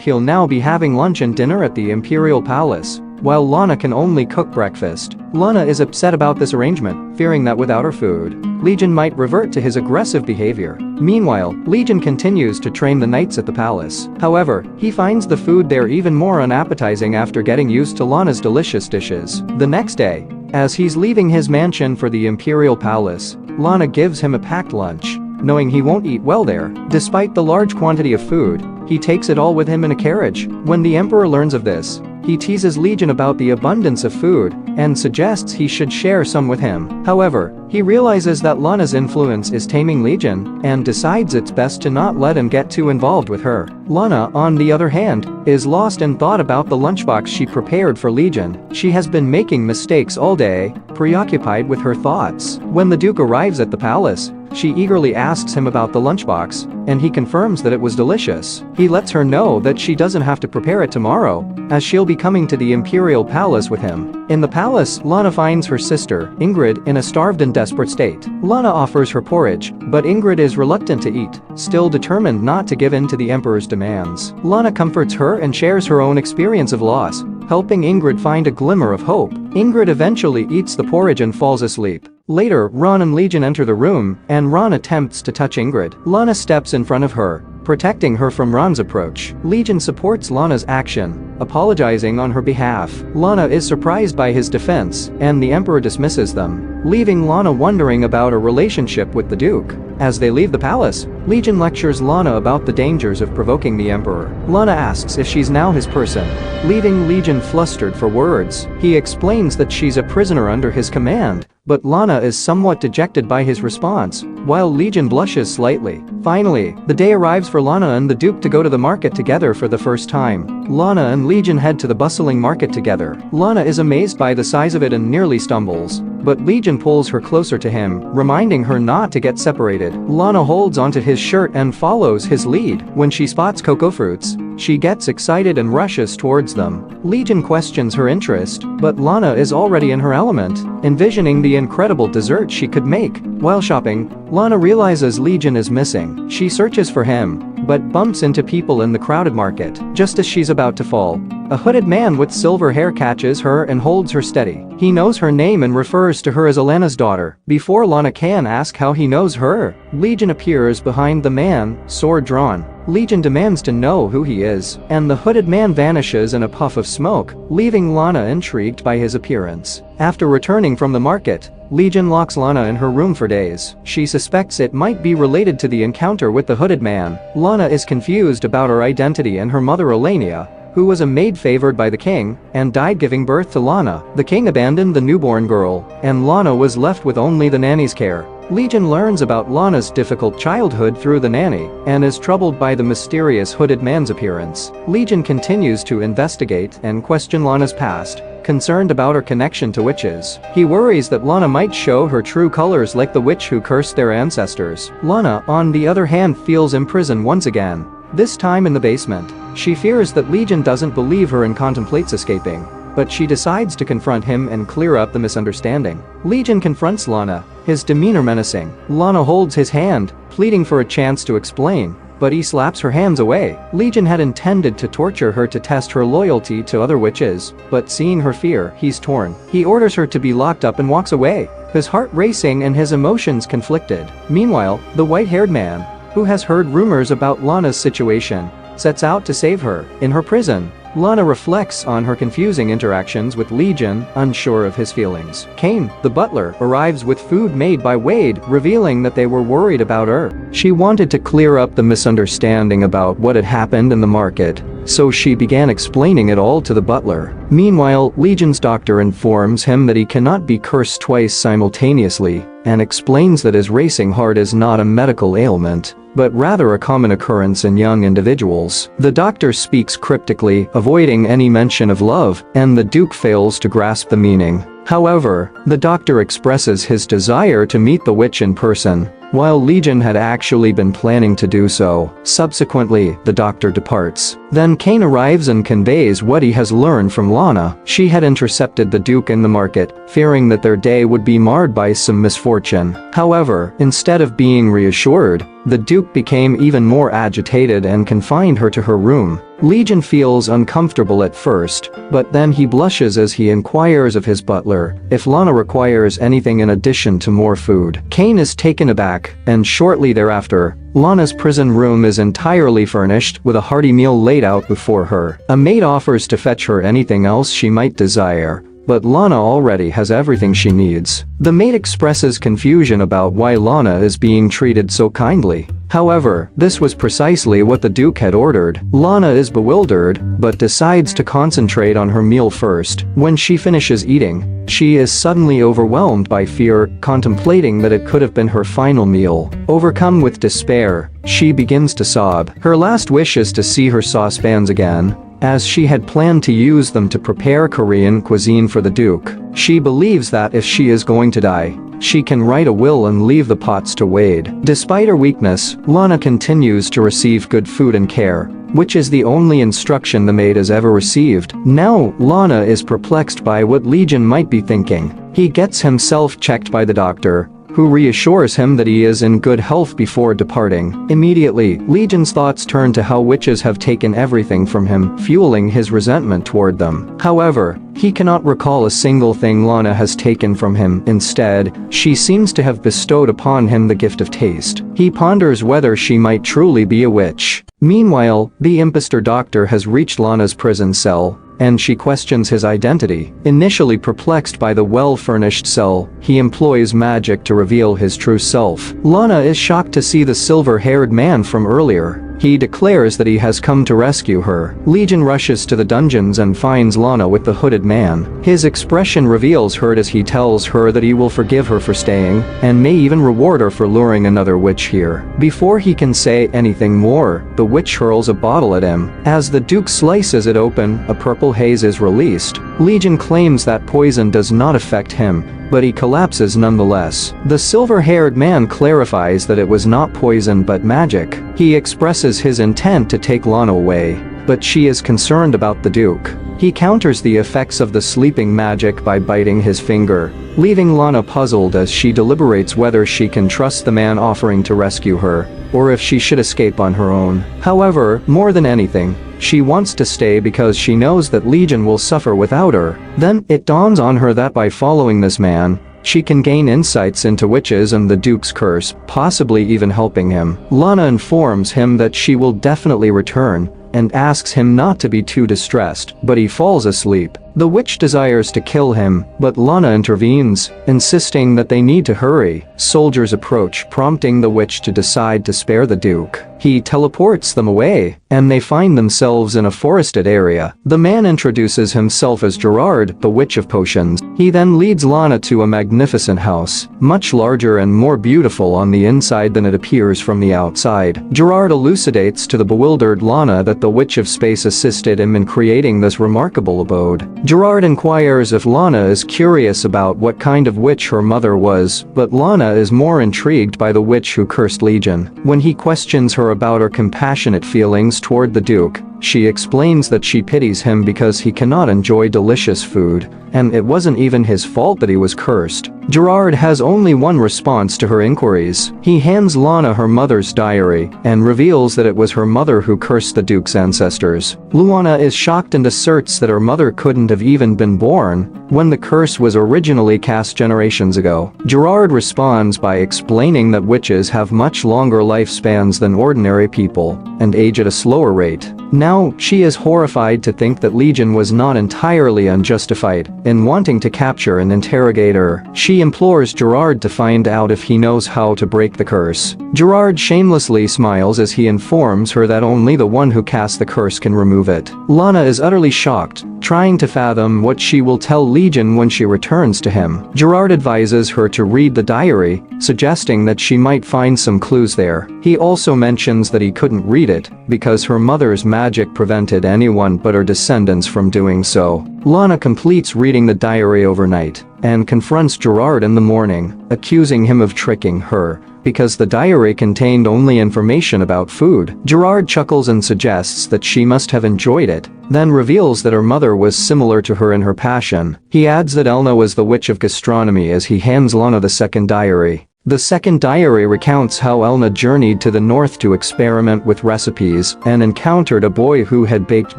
he'll now be having lunch and dinner at the Imperial Palace, while Lana can only cook breakfast. Lana is upset about this arrangement, fearing that without her food, Legion might revert to his aggressive behavior. Meanwhile, Legion continues to train the knights at the palace. However, he finds the food there even more unappetizing after getting used to Lana's delicious dishes. The next day, as he's leaving his mansion for the Imperial Palace, Lana gives him a packed lunch, knowing he won't eat well there. Despite the large quantity of food, he takes it all with him in a carriage. When the Emperor learns of this, He teases Legion about the abundance of food and suggests he should share some with him. However, he realizes that Lana's influence is taming Legion and decides it's best to not let him get too involved with her. Lana, on the other hand, is lost in thought about the lunchbox she prepared for Legion. She has been making mistakes all day, preoccupied with her thoughts. When the Duke arrives at the palace, she eagerly asks him about the lunchbox, and he confirms that it was delicious. He lets her know that she doesn't have to prepare it tomorrow, as she'll be coming to the Imperial Palace with him. In the palace, Lana finds her sister, Ingrid, in a starved and desperate state. Lana offers her porridge, but Ingrid is reluctant to eat, still determined not to give in to the Emperor's demands. Lana comforts her and shares her own experience of loss, helping Ingrid find a glimmer of hope. Ingrid eventually eats the porridge and falls asleep. Later, Ron and Legion enter the room, and Ron attempts to touch Ingrid. Lana steps in front of her, protecting her from Ron's approach. Legion supports Lana's action, apologizing on her behalf. Lana is surprised by his defense, and the Emperor dismisses them, leaving Lana wondering about a relationship with the Duke. As they leave the palace, Legion lectures Lana about the dangers of provoking the Emperor. Lana asks if she's now his person, leaving Legion flustered for words. He explains that she's a prisoner under his command, but Lana is somewhat dejected by his response, while Legion blushes slightly. Finally, the day arrives for Lana and the Duke to go to the market together for the first time. Lana and Legion head to the bustling market together. Lana is amazed by the size of it and nearly stumbles, but Legion pulls her closer to him, reminding her not to get separated. Lana holds onto his shirt and follows his lead. When she spots cocoa fruits, she gets excited and rushes towards them. Legion questions her interest, but Lana is already in her element, envisioning the incredible dessert she could make. While shopping, Lana realizes Legion is missing. She searches for him, but bumps into people in the crowded market. Just as she's about to fall, a hooded man with silver hair catches her and holds her steady. He knows her name and refers to her as Elena's daughter. Before Lana can ask how he knows her, Legion appears behind the man, sword drawn. Legion demands to know who he is, and the hooded man vanishes in a puff of smoke, leaving Lana intrigued by his appearance. After returning from the market, Legion locks Lana in her room for days. She suspects it might be related to the encounter with the hooded man. Lana is confused about her identity and her mother Elenia, who was a maid favored by the king, and died giving birth to Lana. The king abandoned the newborn girl, and Lana was left with only the nanny's care. Legion learns about Lana's difficult childhood through the nanny, and is troubled by the mysterious hooded man's appearance. Legion continues to investigate and question Lana's past, concerned about her connection to witches. He worries that Lana might show her true colors like the witch who cursed their ancestors. Lana, on the other hand, feels imprisoned once again, this time in the basement. She fears that Legion doesn't believe her and contemplates escaping, but she decides to confront him and clear up the misunderstanding. Legion confronts Lana, his demeanor menacing. Lana holds his hand, pleading for a chance to explain, but he slaps her hands away. Legion had intended to torture her to test her loyalty to other witches, but seeing her fear, he's torn. He orders her to be locked up and walks away, his heart racing and his emotions conflicted. Meanwhile, the white-haired man, who has heard rumors about Lana's situation, sets out to save her. In her prison, Lana reflects on her confusing interactions with Legion, unsure of his feelings. Kane, the butler, arrives with food made by Wade, revealing that they were worried about her. She wanted to clear up the misunderstanding about what had happened in the market, so she began explaining it all to the butler. Meanwhile, Legion's doctor informs him that he cannot be cursed twice simultaneously, and explains that his racing heart is not a medical ailment, but rather a common occurrence in young individuals. The doctor speaks cryptically, avoiding any mention of love, and the Duke fails to grasp the meaning. However, the doctor expresses his desire to meet the witch in person, while Legion had actually been planning to do so. Subsequently, the doctor departs. Then Kane arrives and conveys what he has learned from Lana. She had intercepted the Duke in the market, fearing that their day would be marred by some misfortune. However, instead of being reassured, the Duke became even more agitated and confined her to her room. Legion feels uncomfortable at first, but then he blushes as he inquires of his butler if Lana requires anything in addition to more food. Kane is taken aback, and shortly thereafter, Lana's prison room is entirely furnished with a hearty meal laid out before her. A maid offers to fetch her anything else she might desire, but Lana already has everything she needs. The maid expresses confusion about why Lana is being treated so kindly. However, this was precisely what the Duke had ordered. Lana is bewildered, but decides to concentrate on her meal first. When she finishes eating, she is suddenly overwhelmed by fear, contemplating that it could have been her final meal. Overcome with despair, she begins to sob. Her last wish is to see her saucepans again, as she had planned to use them to prepare Korean cuisine for the Duke. She believes that if she is going to die, she can write a will and leave the pots to Wade. Despite her weakness, Lana continues to receive good food and care, which is the only instruction the maid has ever received. Now, Lana is perplexed by what Legion might be thinking. He gets himself checked by the doctor, who reassures him that he is in good health before departing. Immediately, Legion's thoughts turn to how witches have taken everything from him, fueling his resentment toward them. However, he cannot recall a single thing Lana has taken from him. Instead, she seems to have bestowed upon him the gift of taste. He ponders whether she might truly be a witch. Meanwhile, the impostor doctor has reached Lana's prison cell, and she questions his identity. Initially perplexed by the well-furnished cell, he employs magic to reveal his true self. Lana is shocked to see the silver-haired man from earlier. He declares that he has come to rescue her. Legion rushes to the dungeons and finds Lana with the hooded man. His expression reveals hurt as he tells her that he will forgive her for staying, and may even reward her for luring another witch here. Before he can say anything more, the witch hurls a bottle at him. As the Duke slices it open, a purple haze is released. Legion claims that poison does not affect him, but he collapses nonetheless. The silver-haired man clarifies that it was not poison but magic. He expresses his intent to take Lana away, but she is concerned about the Duke. He counters the effects of the sleeping magic by biting his finger, leaving Lana puzzled as she deliberates whether she can trust the man offering to rescue her, or if she should escape on her own. However, more than anything, she wants to stay because she knows that Legion will suffer without her. Then, it dawns on her that by following this man, she can gain insights into witches and the Duke's curse, possibly even helping him. Lana informs him that she will definitely return, and asks him not to be too distressed, but he falls asleep. The witch desires to kill him, but Lana intervenes, insisting that they need to hurry. Soldiers approach, prompting the witch to decide to spare the Duke. He teleports them away, and they find themselves in a forested area. The man introduces himself as Gerard, the Witch of Potions. He then leads Lana to a magnificent house, much larger and more beautiful on the inside than it appears from the outside. Gerard elucidates to the bewildered Lana that the Witch of Space assisted him in creating this remarkable abode. Gerard inquires if Lana is curious about what kind of witch her mother was, but Lana is more intrigued by the witch who cursed Legion. When he questions her about her compassionate feelings toward the Duke, she explains that she pities him because he cannot enjoy delicious food, and it wasn't even his fault that he was cursed. Gerard has only one response to her inquiries. He hands Lana her mother's diary, and reveals that it was her mother who cursed the Duke's ancestors. Luana is shocked and asserts that her mother couldn't have even been born when the curse was originally cast generations ago. Gerard responds by explaining that witches have much longer lifespans than ordinary people, and age at a slower rate. Now, she is horrified to think that Legion was not entirely unjustified in wanting to capture and interrogate her. She implores Gerard to find out if he knows how to break the curse. Gerard shamelessly smiles as he informs her that only the one who cast the curse can remove it. Lana is utterly shocked, trying to fathom what she will tell Legion when she returns to him. Gerard advises her to read the diary, suggesting that she might find some clues there. He also mentions that he couldn't read it because her mother's magic prevented anyone but her descendants from doing so. Lana completes reading the diary overnight and confronts Gerard in the morning, accusing him of tricking her because the diary contained only information about food. Gerard chuckles and suggests that she must have enjoyed it, then reveals that her mother was similar to her in her passion. He adds that Elna was the witch of gastronomy as he hands Lana the second diary. The second diary recounts how Elna journeyed to the north to experiment with recipes and encountered a boy who had baked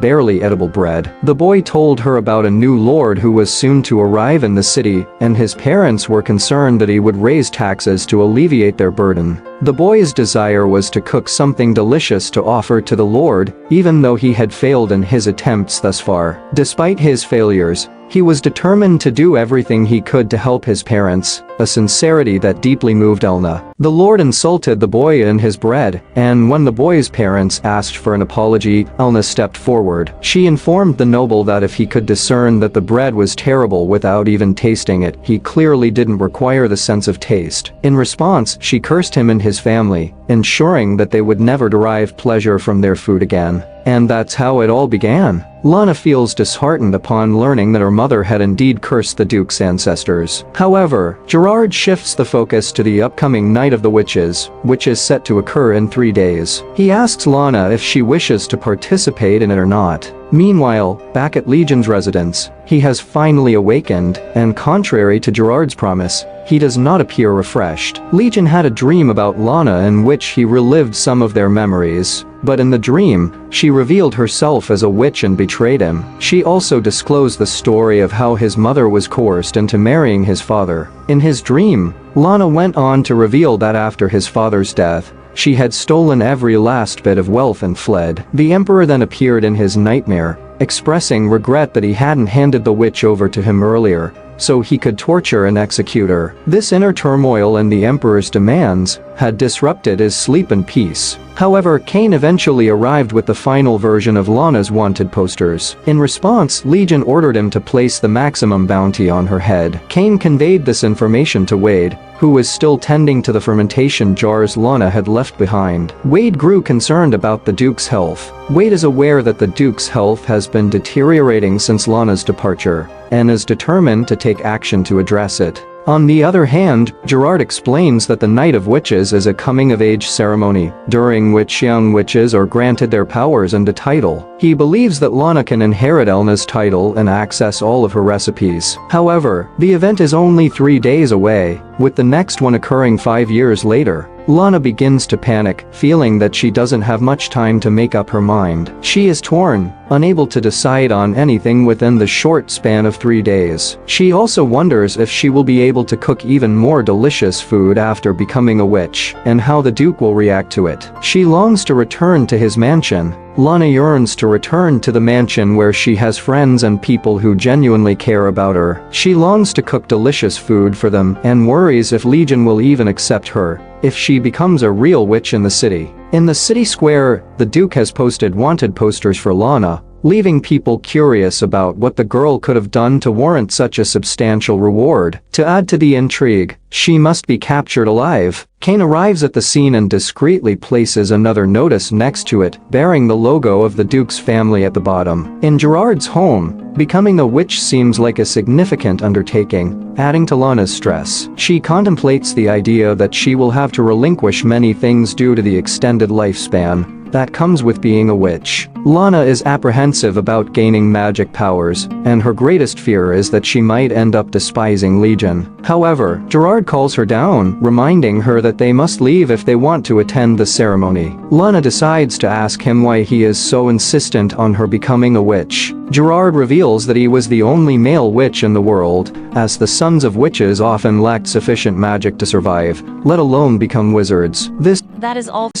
barely edible bread. The boy told her about a new lord who was soon to arrive in the city, and his parents were concerned that he would raise taxes to alleviate their burden. The boy's desire was to cook something delicious to offer to the lord, even though he had failed in his attempts thus far. Despite his failures, He was determined to do everything he could to help his parents, a sincerity that deeply moved Elna. The Lord insulted the boy in his bread, and when the boy's parents asked for an apology, Elna stepped forward. She informed the noble that if he could discern that the bread was terrible without even tasting it, he clearly didn't require the sense of taste. In response, she cursed him and his family, ensuring that they would never derive pleasure from their food again. And that's how it all began. Lana feels disheartened upon learning that her mother had indeed cursed the Duke's ancestors. However, Gerard shifts the focus to the upcoming Night of the Witches, which is set to occur in 3 days. He asks Lana if she wishes to participate in it or not. Meanwhile, back at Legion's residence, he has finally awakened, and contrary to Gerard's promise, he does not appear refreshed. Legion had a dream about Lana in which he relived some of their memories, but in the dream, she revealed herself as a witch and betrayed him. She also disclosed the story of how his mother was coerced into marrying his father. In his dream, Lana went on to reveal that after his father's death, she had stolen every last bit of wealth and fled. The Emperor then appeared in his nightmare, expressing regret that he hadn't handed the witch over to him earlier, so he could torture and execute her. This inner turmoil and the Emperor's demands had disrupted his sleep and peace. However, Kane eventually arrived with the final version of Lana's wanted posters. In response, Legion ordered him to place the maximum bounty on her head. Kane conveyed this information to Wade, who was still tending to the fermentation jars Lana had left behind. Wade grew concerned about the Duke's health. Wade is aware that the Duke's health has been deteriorating since Lana's departure, and is determined to take action to address it. On the other hand, Gerard explains that the Night of Witches is a coming-of-age ceremony, during which young witches are granted their powers and a title. He believes that Lana can inherit Elna's title and access all of her recipes. However, the event is only 3 days away, with the next one occurring 5 years later. Lana begins to panic, feeling that she doesn't have much time to make up her mind. She is torn, unable to decide on anything within the short span of 3 days. She also wonders if she will be able to cook even more delicious food after becoming a witch, and how the Duke will react to it. She longs to return to his mansion. Lana yearns to return to the mansion where she has friends and people who genuinely care about her. She longs to cook delicious food for them and worries if Legion will even accept her if she becomes a real witch in the city. In the city square, the Duke has posted wanted posters for Lana, leaving people curious about what the girl could have done to warrant such a substantial reward. To add to the intrigue, she must be captured alive. Kane arrives at the scene and discreetly places another notice next to it, bearing the logo of the Duke's family at the bottom. In Gerard's home, becoming a witch seems like a significant undertaking, adding to Lana's stress. She contemplates the idea that she will have to relinquish many things due to the extended lifespan that comes with being a witch. Lana is apprehensive about gaining magic powers, and her greatest fear is that she might end up despising Legion. However, Gerard calls her down, reminding her that they must leave if they want to attend the ceremony. Lana decides to ask him why he is so insistent on her becoming a witch. Gerard reveals that he was the only male witch in the world, as the sons of witches often lacked sufficient magic to survive, let alone become wizards. This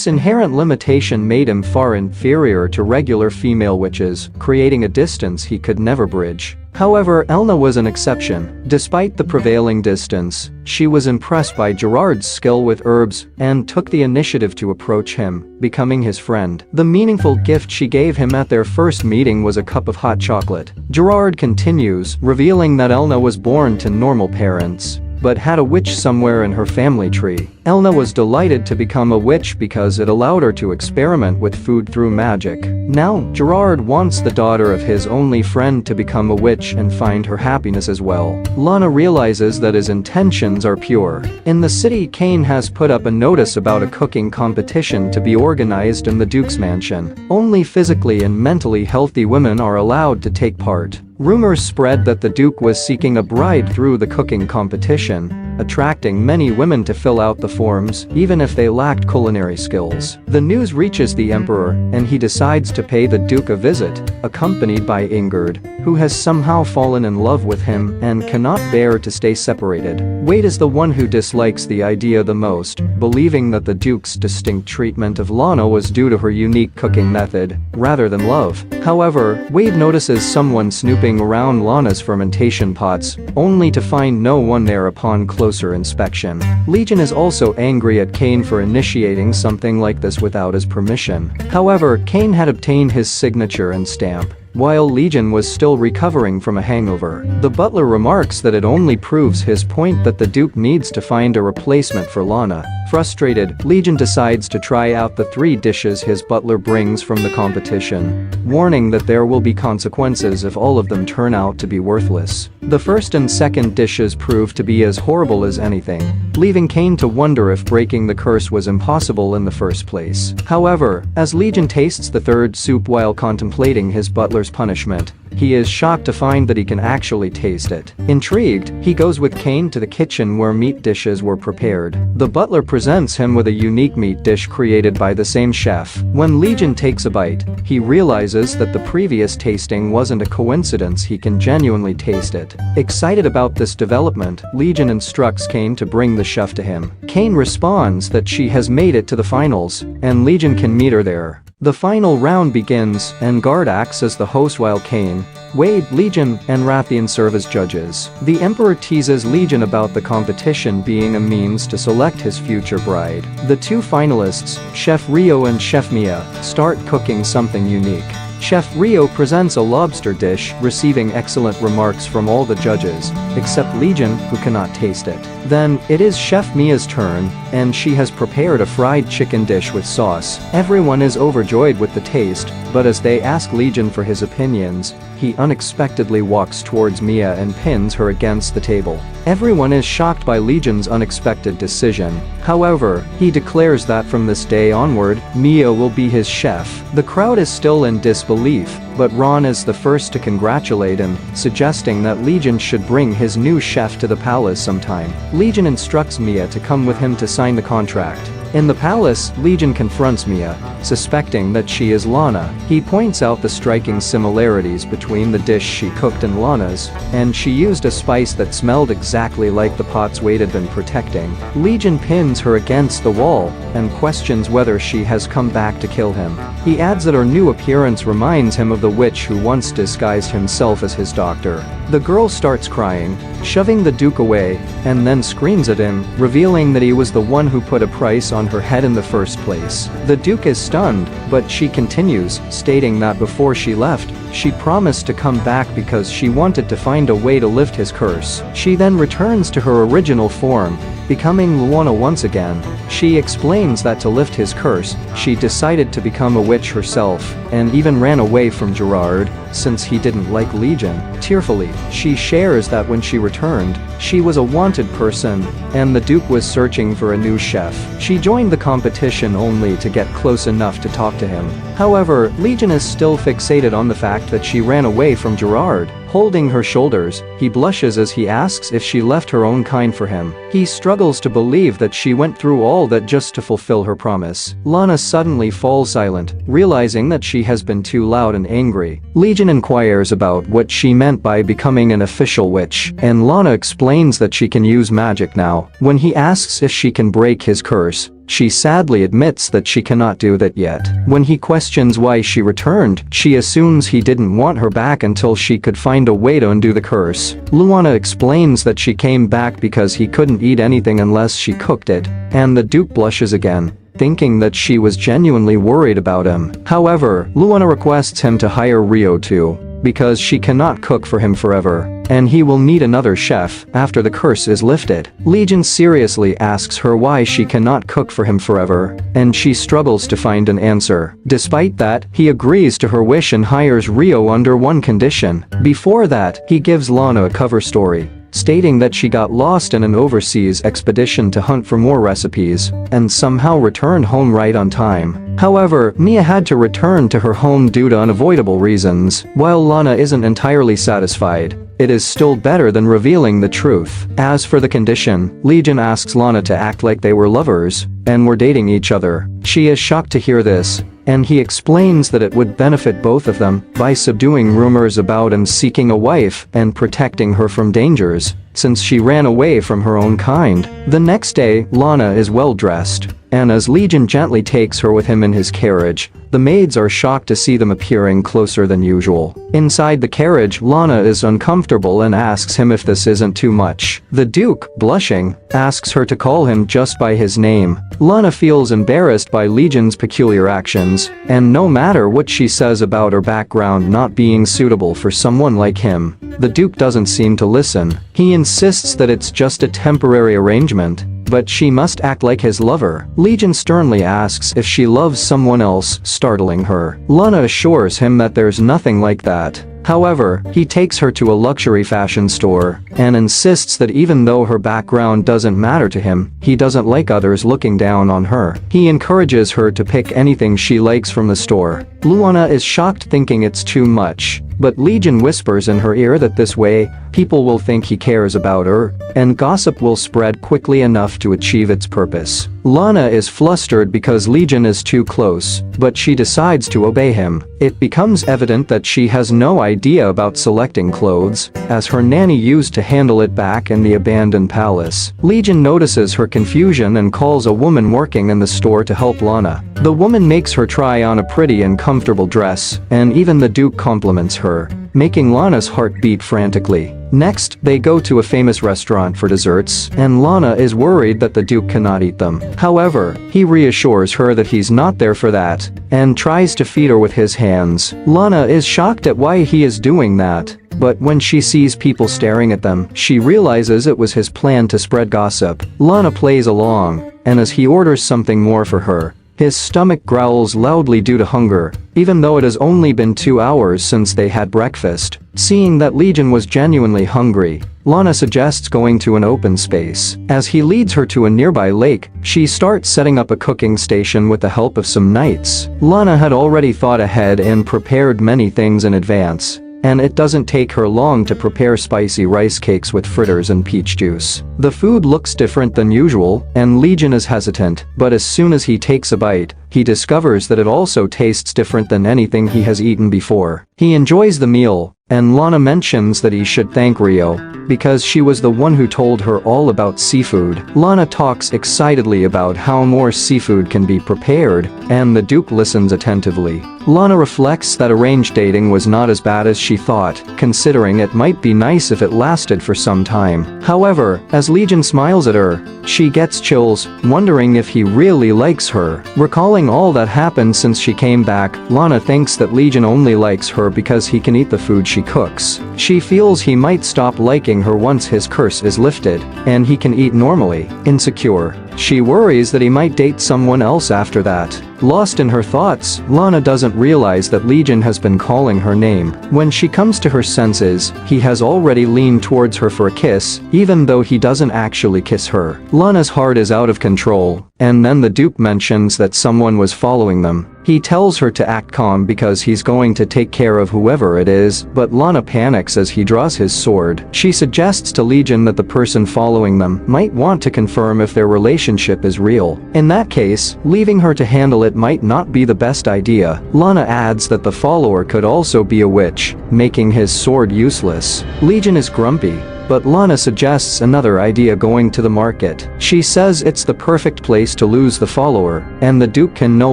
inherent limitation made him far inferior to regular female witches, creating a distance he could never bridge. However, Elna was an exception. Despite the prevailing distance, she was impressed by Gerard's skill with herbs and took the initiative to approach him, becoming his friend. The meaningful gift she gave him at their first meeting was a cup of hot chocolate. Gerard continues, revealing that Elna was born to normal parents, but had a witch somewhere in her family tree. Elna was delighted to become a witch because it allowed her to experiment with food through magic. Now, Gerard wants the daughter of his only friend to become a witch and find her happiness as well. Lana realizes that his intentions are pure. In the city, Kane has put up a notice about a cooking competition to be organized in the Duke's mansion. Only physically and mentally healthy women are allowed to take part. Rumors spread that the Duke was seeking a bride through the cooking competition, attracting many women to fill out the forms, even if they lacked culinary skills. The news reaches the emperor, and he decides to pay the duke a visit, accompanied by Ingrid, who has somehow fallen in love with him and cannot bear to stay separated. Wade is the one who dislikes the idea the most, believing that the duke's distinct treatment of Lana was due to her unique cooking method, rather than love. However, Wade notices someone snooping around Lana's fermentation pots, only to find no one there upon closer inspection. Legion is also angry at Kane for initiating something like this without his permission. However, Kane had obtained his signature and stamp, while Legion was still recovering from a hangover. The butler remarks that it only proves his point that the Duke needs to find a replacement for Lana. Frustrated, Legion decides to try out the 3 dishes his butler brings from the competition, warning that there will be consequences if all of them turn out to be worthless. The first and second dishes prove to be as horrible as anything, leaving Kane to wonder if breaking the curse was impossible in the first place. However, as Legion tastes the third soup while contemplating his butler's punishment, he is shocked to find that he can actually taste it. Intrigued, he goes with Kane to the kitchen where meat dishes were prepared. The butler presents him with a unique meat dish created by the same chef. When Legion takes a bite, he realizes that the previous tasting wasn't a coincidence. He can genuinely taste it. Excited about this development, Legion instructs Kane to bring the chef to him. Kane responds that she has made it to the finals, and Legion can meet her there. The final round begins, and Guard acts as the host while Kane, Wade, Legion, and Rathian serve as judges. The Emperor teases Legion about the competition being a means to select his future bride. The 2 finalists, Chef Rio and Chef Mia, start cooking something unique. Chef Rio presents a lobster dish, receiving excellent remarks from all the judges, except Legion, who cannot taste it. Then, it is Chef Mia's turn, and she has prepared a fried chicken dish with sauce. Everyone is overjoyed with the taste, but as they ask Legion for his opinions, he unexpectedly walks towards Mia and pins her against the table. Everyone is shocked by Legion's unexpected decision. However, he declares that from this day onward, Mia will be his chef. The crowd is still in disbelief, but Ron is the first to congratulate him, suggesting that Legion should bring his new chef to the palace sometime. Legion instructs Mia to come with him to sign the contract. In the palace, Legion confronts Mia, suspecting that she is Lana. He points out the striking similarities between the dish she cooked and Lana's, and she used a spice that smelled exactly like the pots Wade had been protecting. Legion pins her against the wall and questions whether she has come back to kill him. He adds that her new appearance reminds him of the witch who once disguised himself as his doctor. The girl starts crying, shoving the Duke away, and then screams at him, revealing that he was the one who put a price on her head in the first place. The Duke is stunned, but she continues, stating that before she left, she promised to come back because she wanted to find a way to lift his curse. She then returns to her original form, becoming Luana once again. She explains that to lift his curse, she decided to become a witch herself, and even ran away from Gerard, since he didn't like Legion. Tearfully, she shares that when she returned, she was a wanted person, and the Duke was searching for a new chef. She joined the competition only to get close enough to talk to him. However, Legion is still fixated on the fact that she ran away from Gerard. Holding her shoulders, he blushes as he asks if she left her own kind for him. He struggles to believe that she went through all that just to fulfill her promise. Lana suddenly falls silent, realizing that she has been too loud and angry. Legion inquires about what she meant by becoming an official witch, and Lana explains that she can use magic now. When he asks if she can break his curse, she sadly admits that she cannot do that yet. When he questions why she returned, she assumes he didn't want her back until she could find a way to undo the curse. Luana explains that she came back because he couldn't eat anything unless she cooked it, and the Duke blushes again, thinking that she was genuinely worried about him. However, Luana requests him to hire Rio too, because she cannot cook for him forever, and he will need another chef after the curse is lifted. Legion seriously asks her why she cannot cook for him forever, and she struggles to find an answer. Despite that, he agrees to her wish and hires Rio under one condition. Before that, he gives Lana a cover story, stating that she got lost in an overseas expedition to hunt for more recipes, and somehow returned home right on time. However, Mia had to return to her home due to unavoidable reasons. While Lana isn't entirely satisfied, it is still better than revealing the truth. As for the condition, Legion asks Lana to act like they were lovers and were dating each other. She is shocked to hear this, and he explains that it would benefit both of them by subduing rumors about and seeking a wife and protecting her from dangers, since she ran away from her own kind. The next day, Lana is well dressed, and as Legion gently takes her with him in his carriage, the maids are shocked to see them appearing closer than usual. Inside the carriage, Lana is uncomfortable and asks him if this isn't too much. The Duke, blushing, asks her to call him just by his name. Lana feels embarrassed by Legion's peculiar actions, and no matter what she says about her background not being suitable for someone like him, the Duke doesn't seem to listen. He insists that it's just a temporary arrangement, but she must act like his lover. Legion sternly asks if she loves someone else, startling her. Lana assures him that there's nothing like that. However, he takes her to a luxury fashion store and insists that even though her background doesn't matter to him, he doesn't like others looking down on her. He encourages her to pick anything she likes from the store. Luana is shocked, thinking it's too much, but Legion whispers in her ear that this way, people will think he cares about her, and gossip will spread quickly enough to achieve its purpose. Lana is flustered because Legion is too close, but she decides to obey him. It becomes evident that she has no idea about selecting clothes, as her nanny used to handle it back in the abandoned palace. Legion notices her confusion and calls a woman working in the store to help Lana. The woman makes her try on a pretty and comfortable dress, and even the Duke compliments her, making Lana's heart beat frantically. Next, they go to a famous restaurant for desserts, and Lana is worried that the Duke cannot eat them. However, he reassures her that he's not there for that, and tries to feed her with his hands. Lana is shocked at why he is doing that, but when she sees people staring at them, she realizes it was his plan to spread gossip. Lana plays along, and as he orders something more for her, his stomach growls loudly due to hunger, even though it has only been 2 hours since they had breakfast. Seeing that Legion was genuinely hungry, Lana suggests going to an open space. As he leads her to a nearby lake, she starts setting up a cooking station with the help of some knights. Lana had already thought ahead and prepared many things in advance, and it doesn't take her long to prepare spicy rice cakes with fritters and peach juice. The food looks different than usual, and Legion is hesitant, but as soon as he takes a bite, he discovers that it also tastes different than anything he has eaten before. He enjoys the meal, and Lana mentions that he should thank Rio, because she was the one who told her all about seafood. Lana talks excitedly about how more seafood can be prepared, and the Duke listens attentively. Lana reflects that arranged dating was not as bad as she thought, considering it might be nice if it lasted for some time. However, as Legion smiles at her, she gets chills, wondering if he really likes her. Recalling all that happened since she came back, Lana thinks that Legion only likes her because he can eat the food she cooks. She feels he might stop liking her once his curse is lifted, and he can eat normally. Insecure, she worries that he might date someone else after that. Lost in her thoughts, Lana doesn't realize that Legion has been calling her name. When she comes to her senses, he has already leaned towards her for a kiss, even though he doesn't actually kiss her. Lana's heart is out of control, and then the Duke mentions that someone was following them. He tells her to act calm because he's going to take care of whoever it is, but Lana panics as he draws his sword. She suggests to Legion that the person following them might want to confirm if their relationship is real. In that case, leaving her to handle it might not be the best idea. Lana adds that the follower could also be a witch, making his sword useless. Legion is grumpy, but Lana suggests another idea: going to the market. She says it's the perfect place to lose the follower, and the Duke can no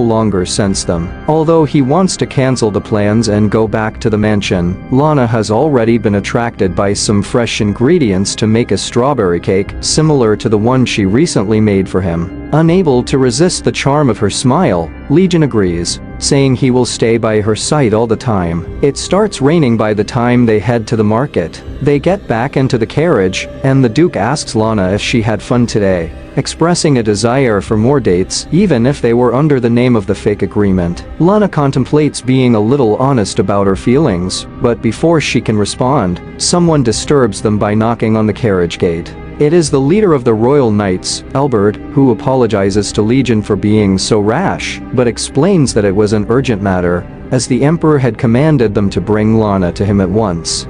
longer sense them. Although he wants to cancel the plans and go back to the mansion, Lana has already been attracted by some fresh ingredients to make a strawberry cake, similar to the one she recently made for him. Unable to resist the charm of her smile, Legion agrees, saying he will stay by her side all the time. It starts raining by the time they head to the market. They get back into the carriage, and the Duke asks Lana if she had fun today, expressing a desire for more dates, even if they were under the name of the fake agreement. Lana contemplates being a little honest about her feelings, but before she can respond, someone disturbs them by knocking on the carriage gate. It is the leader of the Royal Knights, Albert, who apologizes to Legion for being so rash, but explains that it was an urgent matter, as the Emperor had commanded them to bring Lana to him at once.